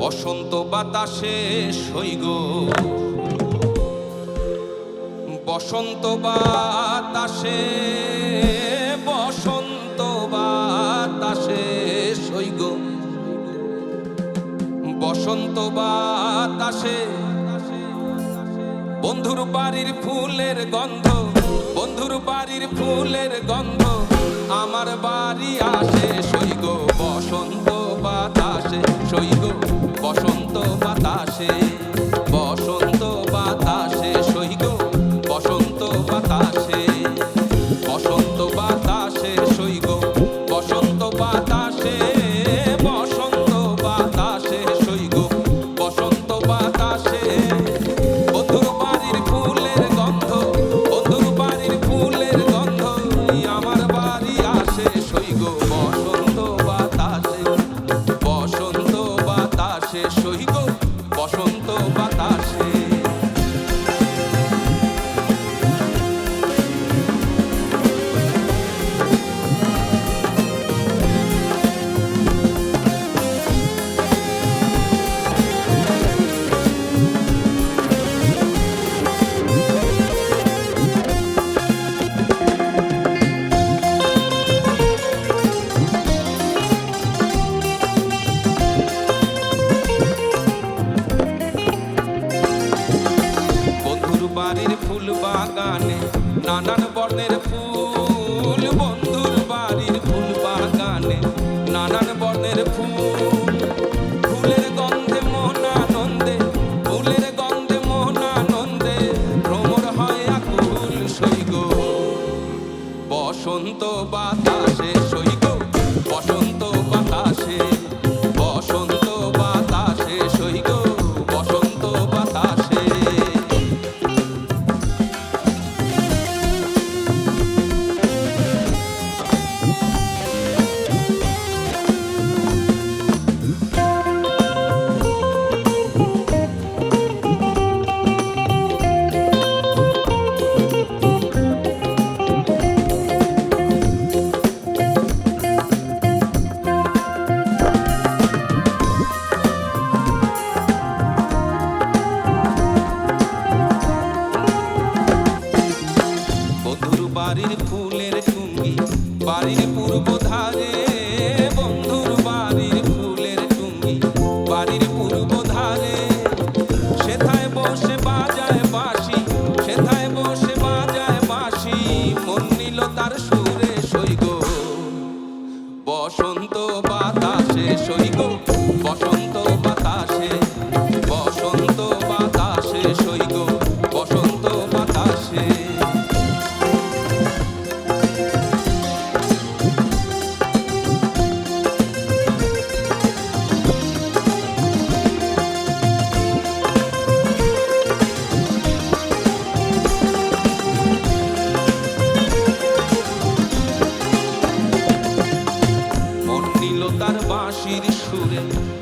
বসন্ত বাতাসে সইগ, বসন্ত বাতাসে, বসন্ত বাতাসে সইগ, বসন্ত বাতাসে বন্ধুর বাড়ির ফুলের গন্ধ, বন্ধুর বাড়ির ফুলের গন্ধ আমার বাড়ি আসে সইগ, বসন্ত বাতাসে সইগ, বসন্ত বাতাসে, বসন্ত বাতাসে সইগ, বসন্ত বাতাসে, বসন্ত বাতাসে সইগ, বসন্ত বাতাসে, বসন্ত বাতাসে সইগ, বসন্ত বাতাসে বন্ধুর বাড়ির ফুলের গন্ধ, বন্ধুর বাড়ির ফুলের গন্ধ আমার বাড়ি আসে সইগ, বসন্ত বাতাসে, বসন্ত বাতাসে সইগ, বসন্ত বাতাসে। বাড়ির ফুল বাগানে নানান বর্ণের ফুল, বন্ধুর বাড়ির ফুল বাগানে নানান বর্ণের ফুল, ফুলের গন্ধে মন আনন্দে, ফুলের গন্ধে মন আনন্দে ভ্রমর হয় আকুল সইগ, বসন্ত বাতাসে সইগ, বসন্ত বাতাসে, বসন্ত বাতাসে সইগ, বসন্ত বাতাসে। বাড়ির ফুলের টুঙ্গি বাড়ির পূর্ব ধারে, বন্ধুর বাড়ির ফুলের টুঙ্গি বাড়ির পূর্ব ধারে, সেথায় বসে বাজায় বাঁশি, সেথায় বসে বাজায় বাঁশি মন নিল তার সুরে সইগ, বসন্ত বাতাসে সইগ, বসন্ত বাতাসে, বসন্ত বাতাসে সইগ, বসন্ত বাতাসে। তার বাঁশির সুরে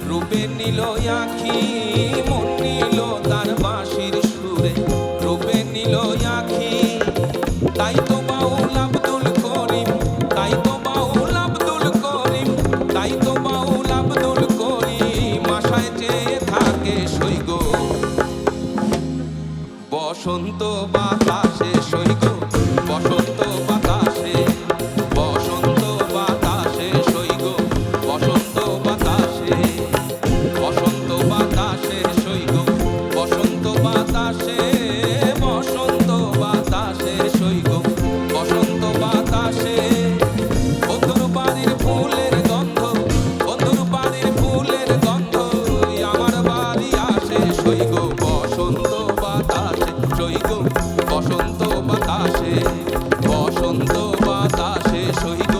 রূপে নিল আঁখি, মন নিল তার বাঁশির সুরে রূপে নিল আঁখি, তাই তো বাউল আব্দুল করিম, তাই তো বাউল আব্দুল করিম, তাই তো বাউল আব্দুল করিম আশায় চেয়ে থাকে সইগ, বসন্ত বাতাসে সইগ, বসন্ত বাতাসে, বসন্ত বাতাসে সইগ, বসন্ত বাতাসে, বসন্ত বাতাসে সইগ, বসন্ত বাতাসে, বসন্ত বাতাসে সইগ, বসন্ত বাতাসে বন্ধুর বাড়ির ফুলের গন্ধ, বন্ধুর বাড়ির ফুলের গন্ধ আমার বাড়ি আসে সইগ, বসন্ত বাতাসে সইগ, বসন্ত বাতাসে, বসন্ত বাতাসে সইগ,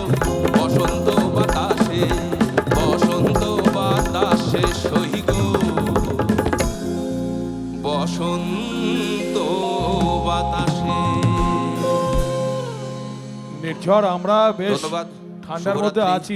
বসন্ত বাতাসে, বসন্ত বাতাসে সইগ, বসন্ত বাতাসে। নির্ঝর আমরা বেশ ধন্যবাদ। ঠান্ডার মধ্যে আছি।